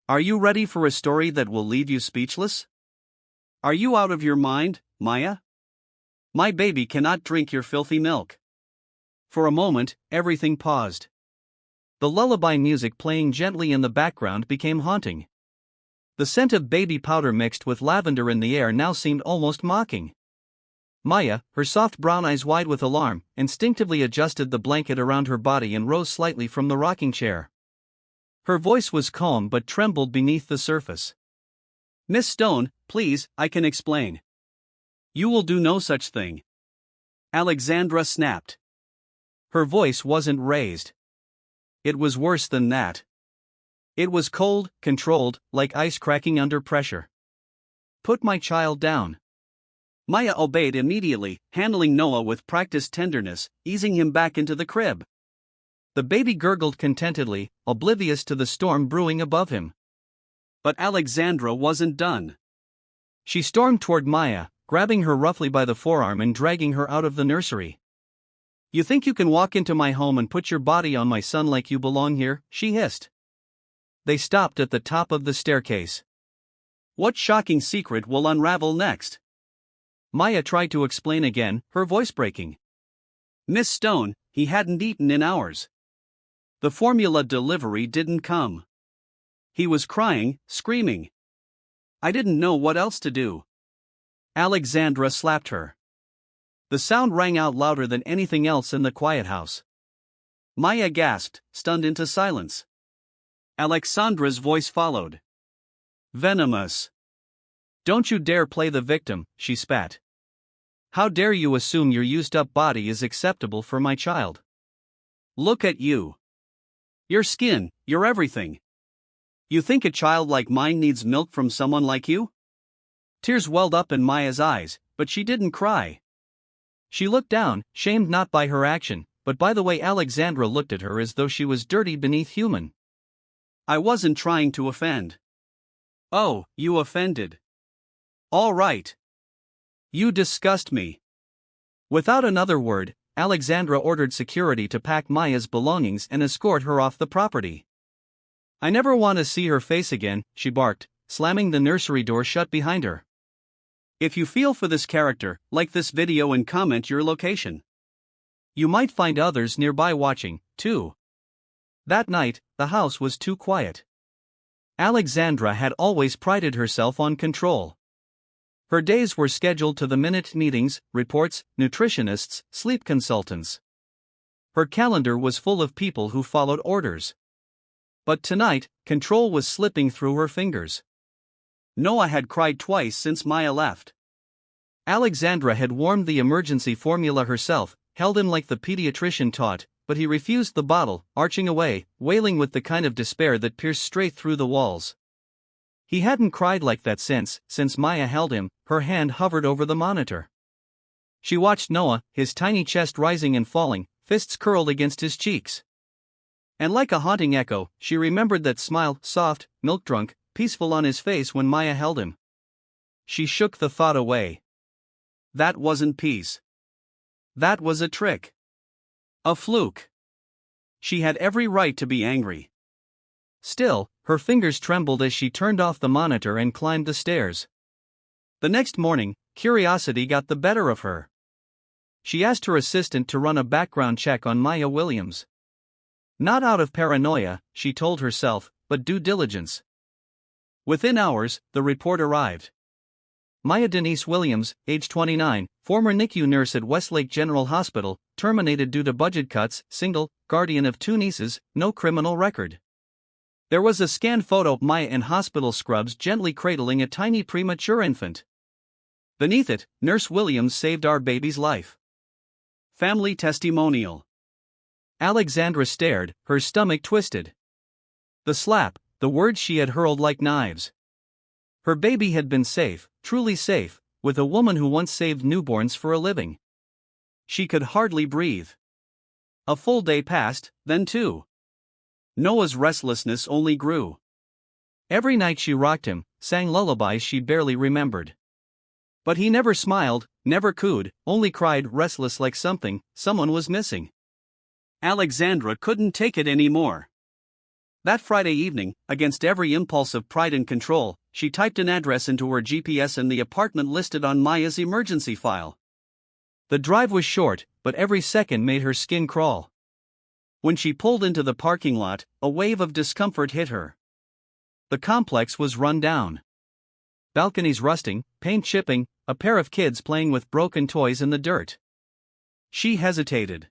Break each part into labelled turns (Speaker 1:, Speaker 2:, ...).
Speaker 1: Are you ready for a story that will leave you speechless? Are you out of your mind, Maya? My baby cannot drink your filthy milk. For a moment, everything paused. The lullaby music playing gently in the background became haunting. The scent of baby powder mixed with lavender in the air now seemed almost mocking. Maya, her soft brown eyes wide with alarm, instinctively adjusted the blanket around her body and rose slightly from the rocking chair. Her voice was calm but trembled beneath the surface. Miss Stone, please, I can explain. You will do no such thing. Alexandra snapped. Her voice wasn't raised. It was worse than that. It was cold, controlled, like ice cracking under pressure. Put my child down. Maya obeyed immediately, handling Noah with practiced tenderness, easing him back into the crib. The baby gurgled contentedly, oblivious to the storm brewing above him. But Alexandra wasn't done. She stormed toward Maya, grabbing her roughly by the forearm and dragging her out of the nursery. You think you can walk into my home and put your body on my son like you belong here? She hissed. They stopped at the top of the staircase. What shocking secret will unravel next? Maya tried to explain again, her voice breaking. Miss Stone, he hadn't eaten in hours. The formula delivery didn't come. He was crying, screaming. I didn't know what else to do. Alexandra slapped her. The sound rang out louder than anything else in the quiet house. Maya gasped, stunned into silence. Alexandra's voice followed. Venomous. Don't you dare play the victim, she spat. How dare you assume your used-up body is acceptable for my child? Look at you. Your skin, your everything. You think a child like mine needs milk from someone like you? Tears welled up in Maya's eyes, but she didn't cry. She looked down, shamed not by her action, but by the way Alexandra looked at her as though she was dirty beneath human. I wasn't trying to offend. Oh, you offended. All right. You disgust me. Without another word, Alexandra ordered security to pack Maya's belongings and escort her off the property. I never want to see her face again, she barked, slamming the nursery door shut behind her. If you feel for this character, like this video and comment your location. You might find others nearby watching, too. That night, the house was too quiet. Alexandra had always prided herself on control. Her days were scheduled to the minute meetings, reports, nutritionists, sleep consultants. Her calendar was full of people who followed orders. But tonight, control was slipping through her fingers. Noah had cried twice since Maya left. Alexandra had warmed the emergency formula herself, held him like the pediatrician taught, but he refused the bottle, arching away, wailing with the kind of despair that pierced straight through the walls. He hadn't cried like that since Maya held him, her hand hovered over the monitor. She watched Noah, his tiny chest rising and falling, fists curled against his cheeks. And like a haunting echo, she remembered that smile, soft, milk-drunk, peaceful on his face when Maya held him. She shook the thought away. That wasn't peace. That was a trick. A fluke. She had every right to be angry. Still, her fingers trembled as she turned off the monitor and climbed the stairs. The next morning, curiosity got the better of her. She asked her assistant to run a background check on Maya Williams. Not out of paranoia, she told herself, but due diligence. Within hours, the report arrived. Maya Denise Williams, age 29, former NICU nurse at Westlake General Hospital, terminated due to budget cuts, single, guardian of 2 nieces, no criminal record. There was a scanned photo of Maya in hospital scrubs gently cradling a tiny premature infant. Beneath it, Nurse Williams saved our baby's life. Family testimonial. Alexandra stared, her stomach twisted. The slap, the words she had hurled like knives. Her baby had been safe, truly safe, with a woman who once saved newborns for a living. She could hardly breathe. A full day passed, then 2. Noah's restlessness only grew. Every night she rocked him, sang lullabies she barely remembered. But he never smiled, never cooed, only cried, restless like someone was missing. Alexandra couldn't take it anymore. That Friday evening, against every impulse of pride and control, she typed an address into her GPS and the apartment listed on Maya's emergency file. The drive was short, but every second made her skin crawl. When she pulled into the parking lot, a wave of discomfort hit her. The complex was run down. Balconies rusting, paint chipping, a pair of kids playing with broken toys in the dirt. She hesitated.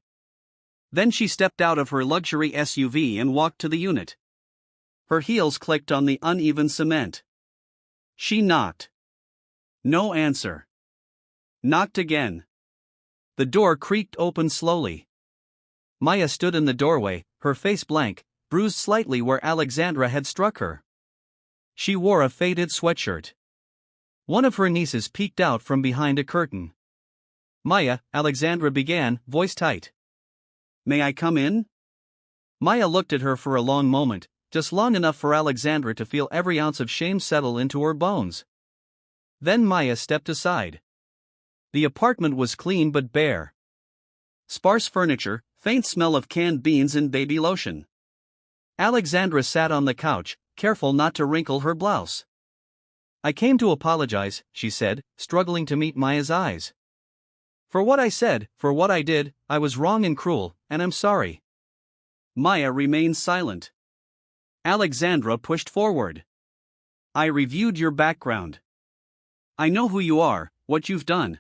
Speaker 1: Then she stepped out of her luxury SUV and walked to the unit. Her heels clicked on the uneven cement. She knocked. No answer. Knocked again. The door creaked open slowly. Maya stood in the doorway, her face blank, bruised slightly where Alexandra had struck her. She wore a faded sweatshirt. One of her nieces peeked out from behind a curtain. "Maya," Alexandra began, voice tight. "May I come in?" Maya looked at her for a long moment, just long enough for Alexandra to feel every ounce of shame settle into her bones. Then Maya stepped aside. The apartment was clean but bare. Sparse furniture, faint smell of canned beans and baby lotion. Alexandra sat on the couch, careful not to wrinkle her blouse. "I came to apologize," she said, struggling to meet Maya's eyes. "For what I said, for what I did, I was wrong and cruel, and I'm sorry." Maya remained silent. Alexandra pushed forward. "I reviewed your background. I know who you are, what you've done.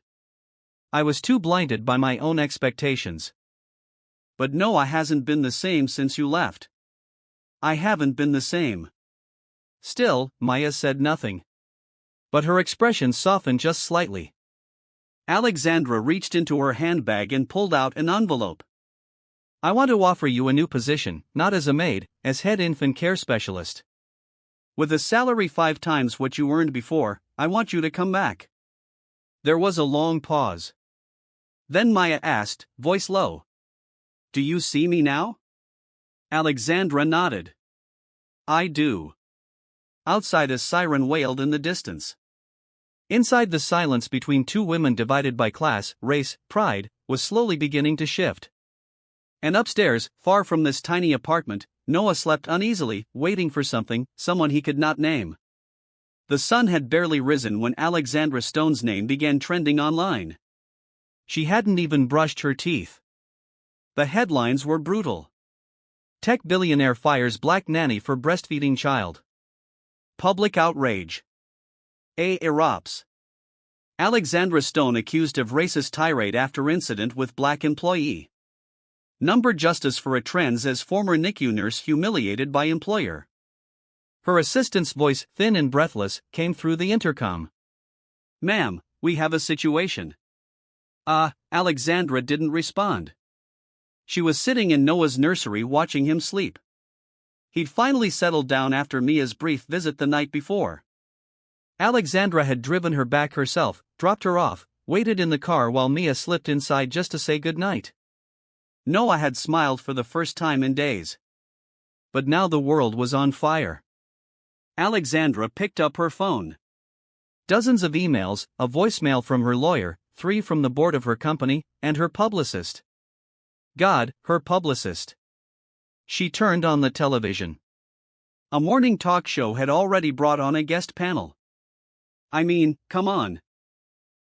Speaker 1: I was too blinded by my own expectations. But Noah hasn't been the same since you left. I haven't been the same." Still, Maya said nothing. But her expression softened just slightly. Alexandra reached into her handbag and pulled out an envelope. "I want to offer you a new position, not as a maid, as head infant care specialist. With a salary 5 times what you earned before, I want you to come back." There was a long pause. Then Maya asked, voice low, "Do you see me now?" Alexandra nodded. "I do." Outside, a siren wailed in the distance. Inside, the silence between two women divided by class, race, pride, was slowly beginning to shift. And upstairs, far from this tiny apartment, Noah slept uneasily, waiting for something, someone he could not name. The sun had barely risen when Alexandra Stone's name began trending online. She hadn't even brushed her teeth. The headlines were brutal. Tech billionaire fires black nanny for breastfeeding child. Public outrage. A erupts. Alexandra Stone accused of racist tirade after incident with black employee. Number justice for a trans as former NICU nurse humiliated by employer. Her assistant's voice, thin and breathless, came through the intercom. "Ma'am, we have a situation." Alexandra didn't respond. She was sitting in Noah's nursery watching him sleep. He'd finally settled down after Mia's brief visit the night before. Alexandra had driven her back herself, dropped her off, waited in the car while Mia slipped inside just to say goodnight. Noah had smiled for the first time in days. But now the world was on fire. Alexandra picked up her phone. Dozens of emails, a voicemail from her lawyer, 3 from the board of her company, and her publicist. God, her publicist. She turned on the television. A morning talk show had already brought on a guest panel. "I mean, come on."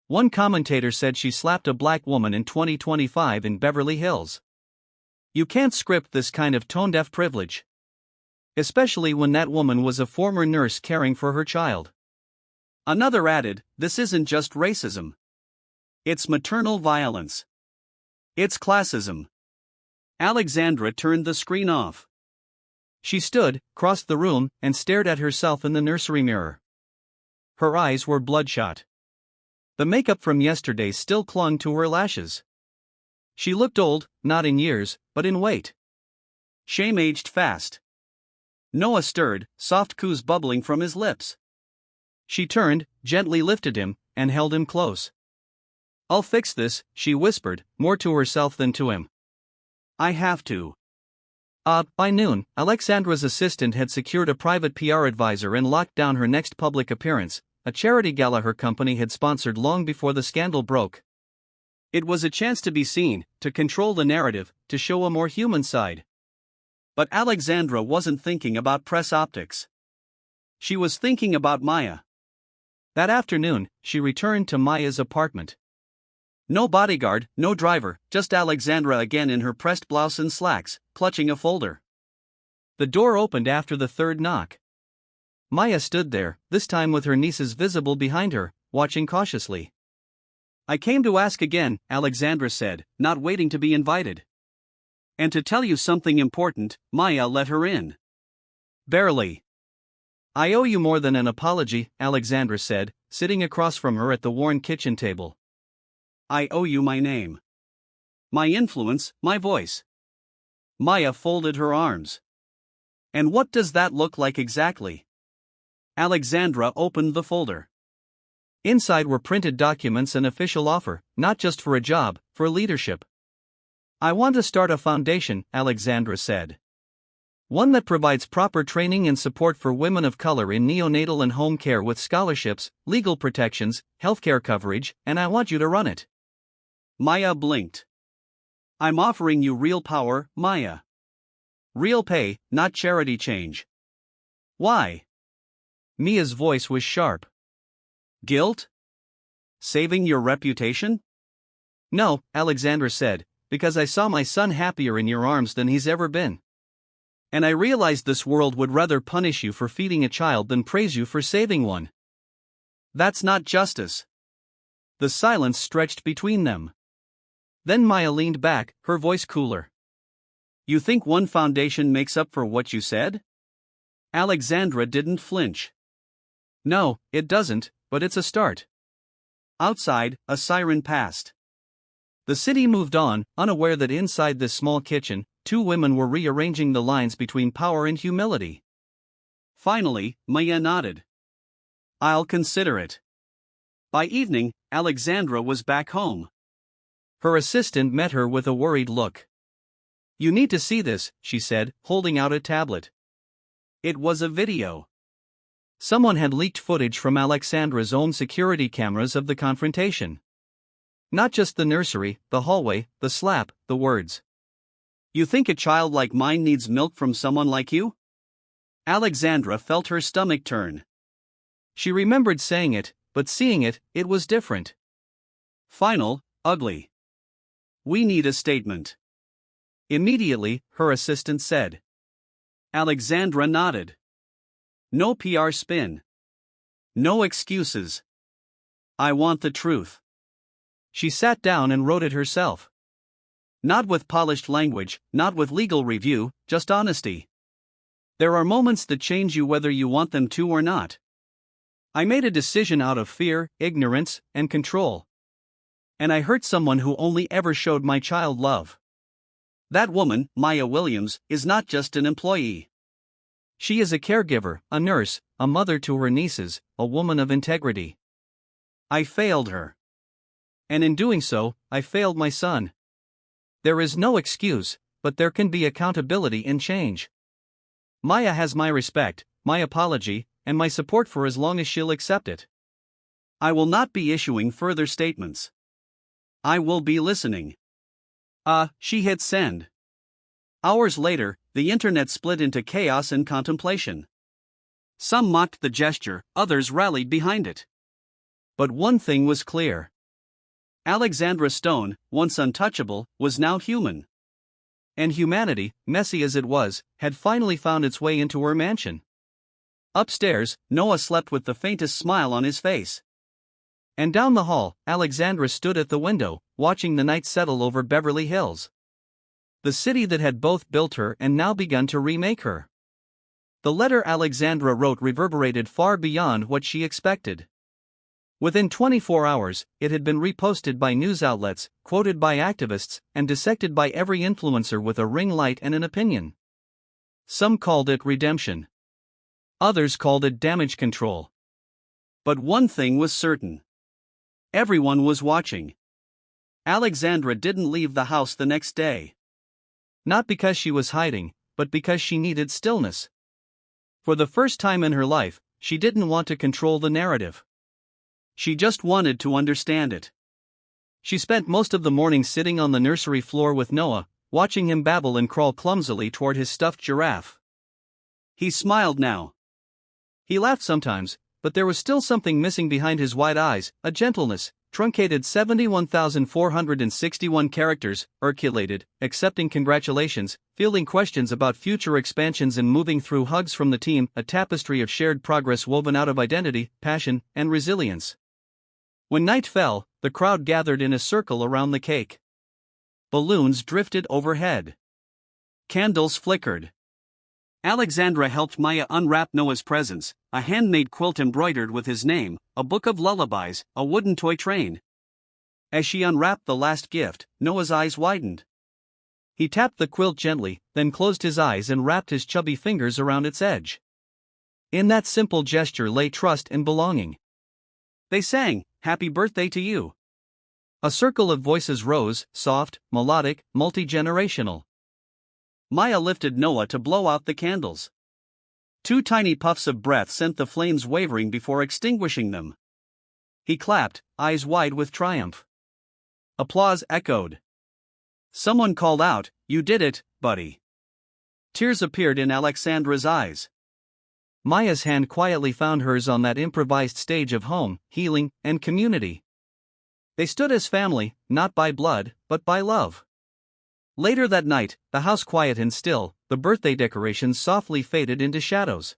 Speaker 1: One commentator said she slapped a black woman in 2025 in Beverly Hills. "You can't script this kind of tone-deaf privilege." Especially when that woman was a former nurse caring for her child. Another added, "This isn't just racism. It's maternal violence. It's classism." Alexandra turned the screen off. She stood, crossed the room, and stared at herself in the nursery mirror. Her eyes were bloodshot. The makeup from yesterday still clung to her lashes. She looked old, not in years, but in weight. Shame aged fast. Noah stirred, soft coos bubbling from his lips. She turned, gently lifted him, and held him close. "I'll fix this," she whispered, more to herself than to him. "I have to." By noon, Alexandra's assistant had secured a private PR advisor and locked down her next public appearance, a charity gala her company had sponsored long before the scandal broke. It was a chance to be seen, to control the narrative, to show a more human side. But Alexandra wasn't thinking about press optics. She was thinking about Maya. That afternoon, she returned to Maya's apartment. No bodyguard, no driver, just Alexandra again in her pressed blouse and slacks, clutching a folder. The door opened after the third knock. Maya stood there, this time with her nieces visible behind her, watching cautiously. "I came to ask again," Alexandra said, not waiting to be invited. "And to tell you something important." Maya let her in. "Barely." "I owe you more than an apology," Alexandra said, sitting across from her at the worn kitchen table. "I owe you my name. My influence, my voice." Maya folded her arms. "And what does that look like exactly?" Alexandra opened the folder. Inside were printed documents and official offer, not just for a job, for leadership. "I want to start a foundation," Alexandra said. "One that provides proper training and support for women of color in neonatal and home care with scholarships, legal protections, healthcare coverage, and I want you to run it." Maya blinked. "I'm offering you real power, Maya. Real pay, not charity change." "Why?" Mia's voice was sharp. "Guilt? Saving your reputation?" "No," Alexandra said, "because I saw my son happier in your arms than he's ever been. And I realized this world would rather punish you for feeding a child than praise you for saving one." "That's not justice." The silence stretched between them. Then Maya leaned back, her voice cooler. "You think one foundation makes up for what you said?" Alexandra didn't flinch. "No, it doesn't, but it's a start." Outside, a siren passed. The city moved on, unaware that inside this small kitchen, two women were rearranging the lines between power and humility. Finally, Maya nodded. "I'll consider it." By evening, Alexandra was back home. Her assistant met her with a worried look. "You need to see this," she said, holding out a tablet. It was a video. Someone had leaked footage from Alexandra's own security cameras of the confrontation. Not just the nursery, the hallway, the slap, the words. "You think a child like mine needs milk from someone like you?" Alexandra felt her stomach turn. She remembered saying it, but seeing it, it was different. Final, ugly. "We need a statement." Immediately, her assistant said. Alexandra nodded. "No PR spin. No excuses. I want the truth." She sat down and wrote it herself. Not with polished language, not with legal review, just honesty. "There are moments that change you whether you want them to or not. I made a decision out of fear, ignorance, and control. And I hurt someone who only ever showed my child love. That woman, Maya Williams, is not just an employee. She is a caregiver, a nurse, a mother to her nieces, a woman of integrity. I failed her. And in doing so, I failed my son. There is no excuse, but there can be accountability and change. Maya has my respect, my apology, and my support for as long as she'll accept it. I will not be issuing further statements. I will be listening." She hit send. Hours later, the internet split into chaos and contemplation. Some mocked the gesture, others rallied behind it. But one thing was clear. Alexandra Stone, once untouchable, was now human. And humanity, messy as it was, had finally found its way into her mansion. Upstairs, Noah slept with the faintest smile on his face. And down the hall, Alexandra stood at the window, watching the night settle over Beverly Hills. The city that had both built her and now begun to remake her. The letter Alexandra wrote reverberated far beyond what she expected. Within 24 hours, it had been reposted by news outlets, quoted by activists, and dissected by every influencer with a ring light and an opinion. Some called it redemption. Others called it damage control. But one thing was certain. Everyone was watching. Alexandra didn't leave the house the next day. Not because she was hiding, but because she needed stillness. For the first time in her life, she didn't want to control the narrative. She just wanted to understand it. She spent most of the morning sitting on the nursery floor with Noah, watching him babble and crawl clumsily toward his stuffed giraffe. He smiled now. He laughed sometimes, but there was still something missing behind his wide eyes, a gentleness, truncated 71,461 characters, urculated, accepting congratulations, fielding questions about future expansions and moving through hugs from the team, a tapestry of shared progress woven out of identity, passion, and resilience. When night fell, the crowd gathered in a circle around the cake. Balloons drifted overhead. Candles flickered. Alexandra helped Maya unwrap Noah's presents, a handmade quilt embroidered with his name, a book of lullabies, a wooden toy train. As she unwrapped the last gift, Noah's eyes widened. He tapped the quilt gently, then closed his eyes and wrapped his chubby fingers around its edge. In that simple gesture lay trust and belonging. They sang, "Happy birthday to you." A circle of voices rose, soft, melodic, multi-generational. Maya lifted Noah to blow out the candles. 2 tiny puffs of breath sent the flames wavering before extinguishing them. He clapped, eyes wide with triumph. Applause echoed. Someone called out, "You did it, buddy." Tears appeared in Alexandra's eyes. Maya's hand quietly found hers on that improvised stage of home, healing, and community. They stood as family, not by blood, but by love. Later that night, the house quiet and still, the birthday decorations softly faded into shadows.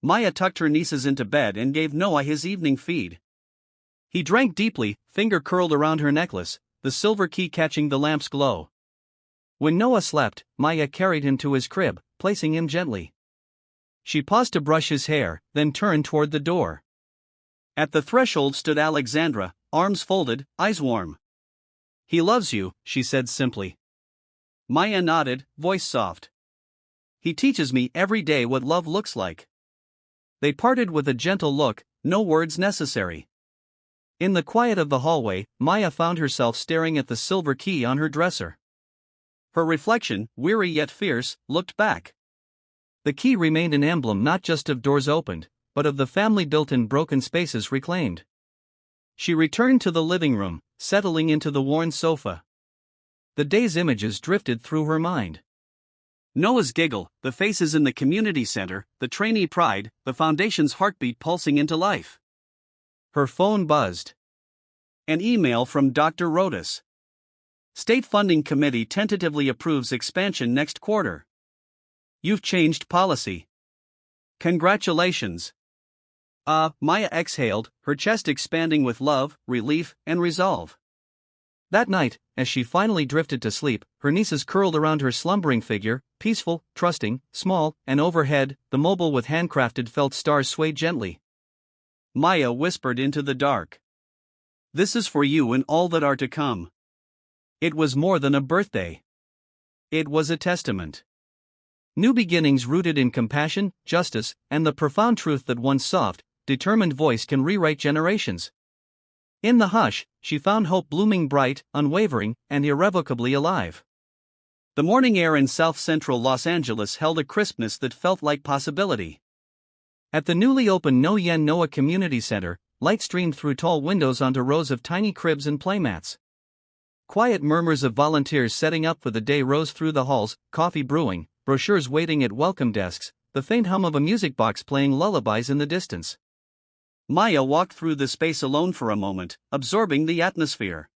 Speaker 1: Maya tucked her nieces into bed and gave Noah his evening feed. He drank deeply, finger curled around her necklace, the silver key catching the lamp's glow. When Noah slept, Maya carried him to his crib, placing him gently. She paused to brush his hair, then turned toward the door. At the threshold stood Alexandra, arms folded, eyes warm. "He loves you," she said simply. Maya nodded, voice soft. "He teaches me every day what love looks like." They parted with a gentle look, no words necessary. In the quiet of the hallway, Maya found herself staring at the silver key on her dresser. Her reflection, weary yet fierce, looked back. The key remained an emblem not just of doors opened, but of the family built in broken spaces reclaimed. She returned to the living room, settling into the worn sofa. The day's images drifted through her mind. Noah's giggle, the faces in the community center, the trainee pride, the foundation's heartbeat pulsing into life. Her phone buzzed. An email from Dr. Rodas. State Funding Committee tentatively approves expansion next quarter. You've changed policy. Congratulations. Maya exhaled, her chest expanding with love, relief, and resolve. That night, as she finally drifted to sleep, her nieces curled around her slumbering figure, peaceful, trusting, small, and overhead, the mobile with handcrafted felt stars swayed gently. Maya whispered into the dark. "This is for you and all that are to come." It was more than a birthday. It was a testament. New beginnings rooted in compassion, justice, and the profound truth that one soft, determined voice can rewrite generations. In the hush, she found hope blooming bright, unwavering, and irrevocably alive. The morning air in south-central Los Angeles held a crispness that felt like possibility. At the newly opened No Yen Noah Community Center, light streamed through tall windows onto rows of tiny cribs and playmats. Quiet murmurs of volunteers setting up for the day rose through the halls, coffee brewing, brochures waiting at welcome desks, the faint hum of a music box playing lullabies in the distance. Maya walked through the space alone for a moment, absorbing the atmosphere.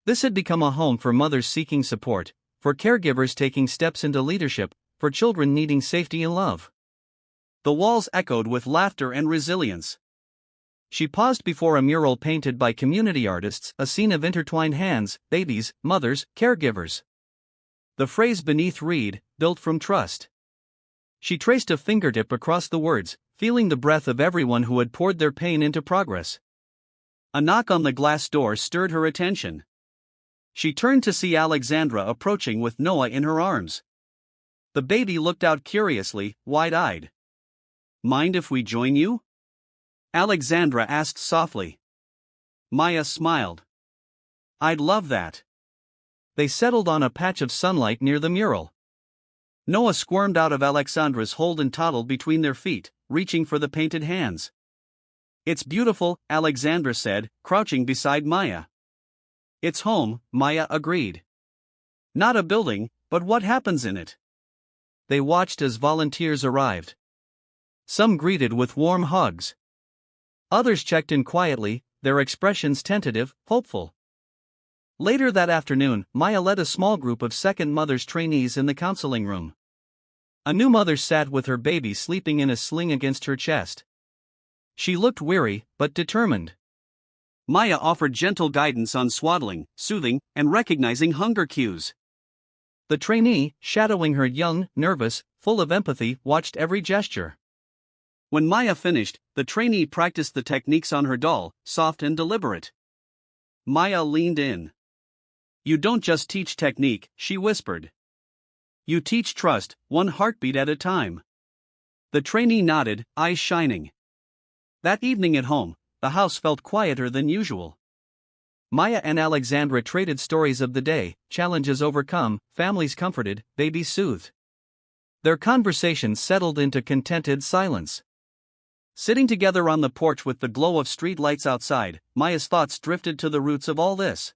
Speaker 1: This had become a home for mothers seeking support, for caregivers taking steps into leadership, for children needing safety and love. The walls echoed with laughter and resilience. She paused before a mural painted by community artists, a scene of intertwined hands, babies, mothers, caregivers. The phrase beneath read, "Built from trust." She traced a fingertip across the words, feeling the breath of everyone who had poured their pain into progress. A knock on the glass door stirred her attention. She turned to see Alexandra approaching with Noah in her arms. The baby looked out curiously, wide-eyed. "Mind if we join you?" Alexandra asked softly. Maya smiled. "I'd love that." They settled on a patch of sunlight near the mural. Noah squirmed out of Alexandra's hold and toddled between their feet, reaching for the painted hands. "It's beautiful," Alexandra said, crouching beside Maya. "It's home," Maya agreed. Not a building, but what happens in it. They watched as volunteers arrived. Some greeted with warm hugs. Others checked in quietly, their expressions tentative, hopeful. Later that afternoon, Maya led a small group of second mothers trainees in the counseling room. A new mother sat with her baby sleeping in a sling against her chest. She looked weary, but determined. Maya offered gentle guidance on swaddling, soothing, and recognizing hunger cues. The trainee, shadowing her young, nervous, full of empathy, watched every gesture. When Maya finished, the trainee practiced the techniques on her doll, soft and deliberate. Maya leaned in. "You don't just teach technique," she whispered. "You teach trust, one heartbeat at a time." The trainee nodded, eyes shining. That evening at home, the house felt quieter than usual. Maya and Alexandra traded stories of the day, challenges overcome, families comforted, babies soothed. Their conversation settled into contented silence. Sitting together on the porch with the glow of street lights outside, Maya's thoughts drifted to the roots of all this.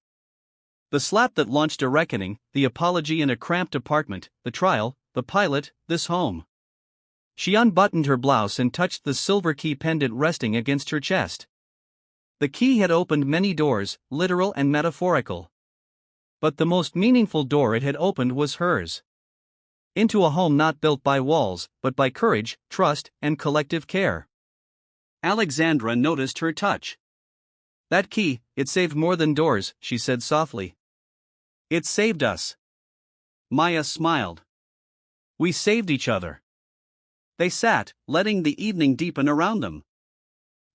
Speaker 1: The slap that launched a reckoning, the apology in a cramped apartment, the trial, the pilot, this home. She unbuttoned her blouse and touched the silver key pendant resting against her chest. The key had opened many doors, literal and metaphorical. But the most meaningful door it had opened was hers. Into a home not built by walls, but by courage, trust, and collective care. Alexandra noticed her touch. "That key, it saved more than doors," she said softly. "It saved us." Maya smiled. "We saved each other." They sat, letting the evening deepen around them.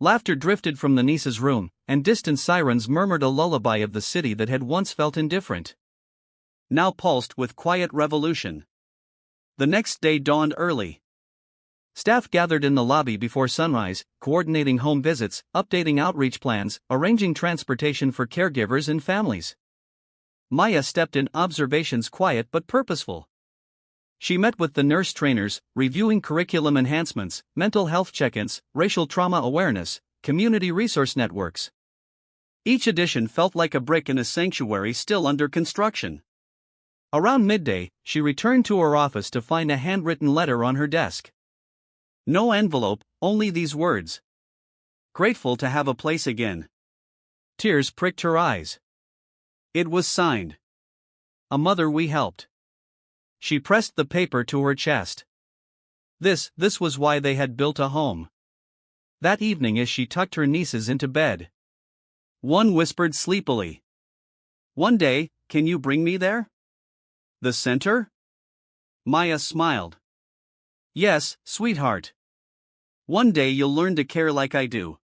Speaker 1: Laughter drifted from the niece's room, and distant sirens murmured a lullaby of the city that had once felt indifferent. Now pulsed with quiet revolution. The next day dawned early. Staff gathered in the lobby before sunrise, coordinating home visits, updating outreach plans, arranging transportation for caregivers and families. Maya stepped in, observations quiet but purposeful. She met with the nurse trainers, reviewing curriculum enhancements, mental health check-ins, racial trauma awareness, community resource networks. Each addition felt like a brick in a sanctuary still under construction. Around midday, she returned to her office to find a handwritten letter on her desk. No envelope, only these words. "Grateful to have a place again." Tears pricked her eyes. It was signed. "A mother we helped." She pressed the paper to her chest. This was why they had built a home. That evening as she tucked her nieces into bed, one whispered sleepily, "One day, can you bring me there?" "The center?" Maya smiled. "Yes, sweetheart. One day you'll learn to care like I do."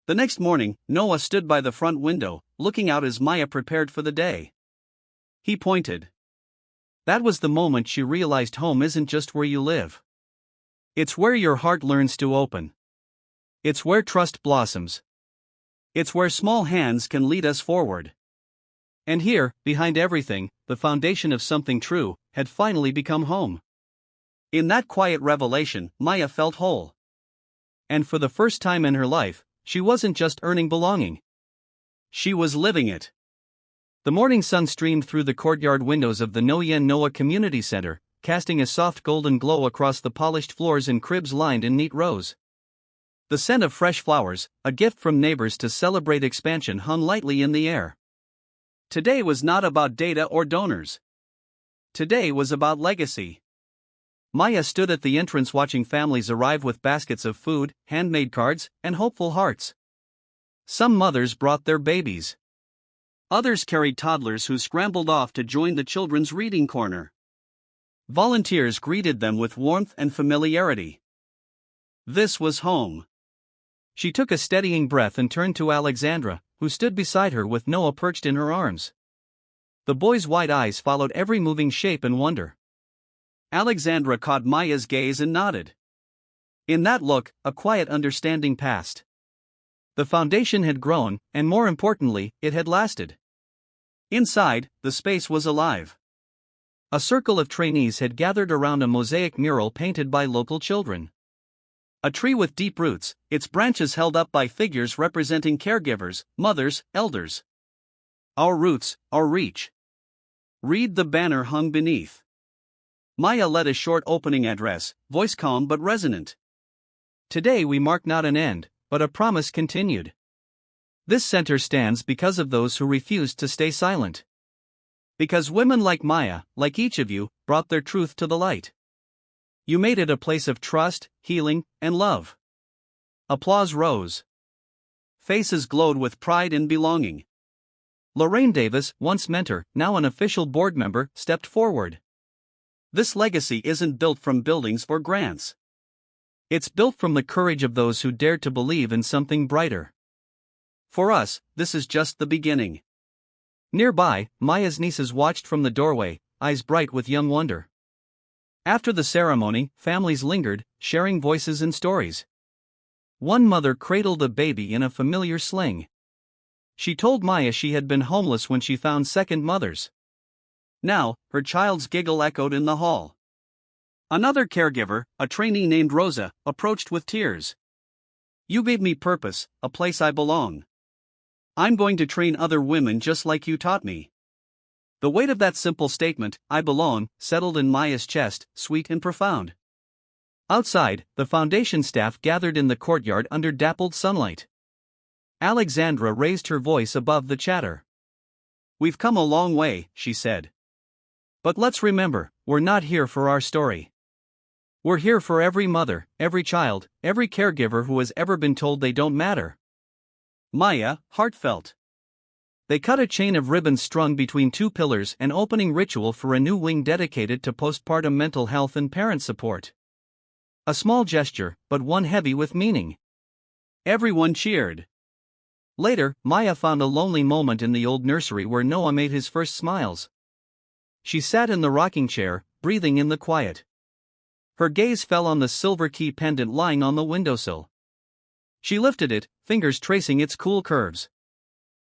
Speaker 1: The next morning, Noah stood by the front window, looking out as Maya prepared for the day. He pointed. That was the moment she realized home isn't just where you live. It's where your heart learns to open. It's where trust blossoms. It's where small hands can lead us forward. And here, behind everything, the foundation of something true, had finally become home. In that quiet revelation, Maya felt whole. And for the first time in her life, she wasn't just earning belonging. She was living it. The morning sun streamed through the courtyard windows of the Noah Community Center, casting a soft golden glow across the polished floors and cribs lined in neat rows. The scent of fresh flowers, a gift from neighbors to celebrate expansion, hung lightly in the air. Today was not about data or donors. Today was about legacy. Maya stood at the entrance watching families arrive with baskets of food, handmade cards, and hopeful hearts. Some mothers brought their babies. Others carried toddlers who scrambled off to join the children's reading corner. Volunteers greeted them with warmth and familiarity. This was home. She took a steadying breath and turned to Alexandra, who stood beside her with Noah perched in her arms. The boy's wide eyes followed every moving shape in wonder. Alexandra caught Maya's gaze and nodded. In that look, a quiet understanding passed. The foundation had grown, and more importantly, it had lasted. Inside, the space was alive. A circle of trainees had gathered around a mosaic mural painted by local children. A tree with deep roots, its branches held up by figures representing caregivers, mothers, elders. Our roots, our reach. Read the banner hung beneath. Maya led a short opening address, voice calm but resonant. Today we mark not an end, but a promise continued. This center stands because of those who refused to stay silent. Because women like Maya, like each of you, brought their truth to the light. You made it a place of trust, healing, and love. Applause rose. Faces glowed with pride and belonging. Lorraine Davis, once mentor, now an official board member, stepped forward. This legacy isn't built from buildings or grants. It's built from the courage of those who dared to believe in something brighter. For us, this is just the beginning. Nearby, Maya's nieces watched from the doorway, eyes bright with young wonder. After the ceremony, families lingered, sharing voices and stories. One mother cradled a baby in a familiar sling. She told Maya she had been homeless when she found second mothers. Now, her child's giggle echoed in the hall. Another caregiver, a trainee named Rosa, approached with tears. You gave me purpose, a place I belong. I'm going to train other women just like you taught me. The weight of that simple statement, I belong, settled in Maya's chest, sweet and profound. Outside, the foundation staff gathered in the courtyard under dappled sunlight. Alexandra raised her voice above the chatter. We've come a long way, she said. But let's remember, we're not here for our story. We're here for every mother, every child, every caregiver who has ever been told they don't matter. Maya, heartfelt. They cut a chain of ribbons strung between two pillars, an opening ritual for a new wing dedicated to postpartum mental health and parent support. A small gesture, but one heavy with meaning. Everyone cheered. Later, Maya found a lonely moment in the old nursery where Noah made his first smiles. She sat in the rocking chair, breathing in the quiet. Her gaze fell on the silver key pendant lying on the windowsill. She lifted it, fingers tracing its cool curves.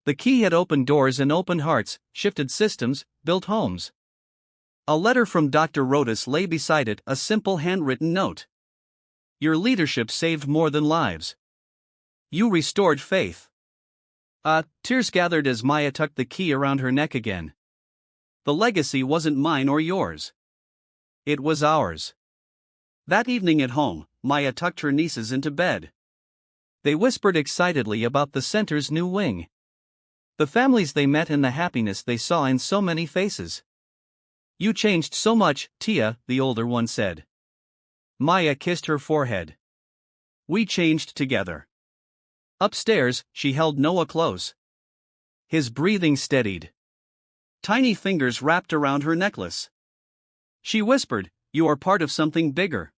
Speaker 1: The key had opened doors and opened hearts, shifted systems, built homes. A letter from Dr. Rodas lay beside it, a simple handwritten note. Your leadership saved more than lives. You restored faith. Tears gathered as Maya tucked the key around her neck again. The legacy wasn't mine or yours. It was ours. That evening at home, Maya tucked her nieces into bed. They whispered excitedly about the center's new wing. The families they met and the happiness they saw in so many faces. You changed so much, Tia, the older one said. Maya kissed her forehead. We changed together. Upstairs, she held Noah close. His breathing steadied. Tiny fingers wrapped around her necklace. She whispered, you are part of something bigger.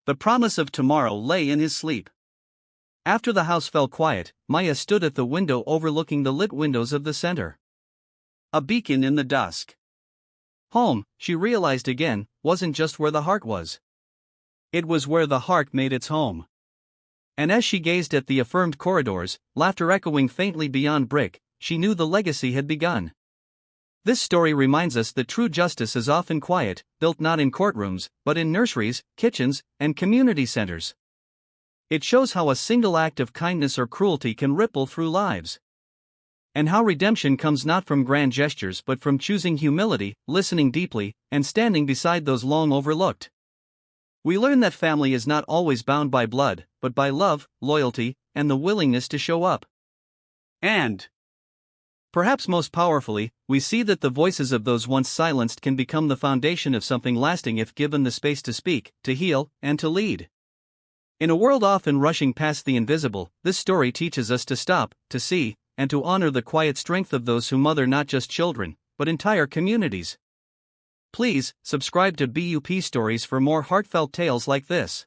Speaker 1: The promise of tomorrow lay in his sleep. After the house fell quiet, Maya stood at the window overlooking the lit windows of the center. A beacon in the dusk. Home, she realized again, wasn't just where the heart was. It was where the heart made its home. And as she gazed at the affirmed corridors, laughter echoing faintly beyond brick, she knew the legacy had begun. This story reminds us that true justice is often quiet, built not in courtrooms, but in nurseries, kitchens, and community centers. It shows how a single act of kindness or cruelty can ripple through lives. And how redemption comes not from grand gestures but from choosing humility, listening deeply, and standing beside those long overlooked. We learn that family is not always bound by blood, but by love, loyalty, and the willingness to show up. And, perhaps most powerfully, we see that the voices of those once silenced can become the foundation of something lasting if given the space to speak, to heal, and to lead. In a world often rushing past the invisible, this story teaches us to stop, to see, and to honor the quiet strength of those who mother not just children, but entire communities. Please, subscribe to BUP Stories for more heartfelt tales like this.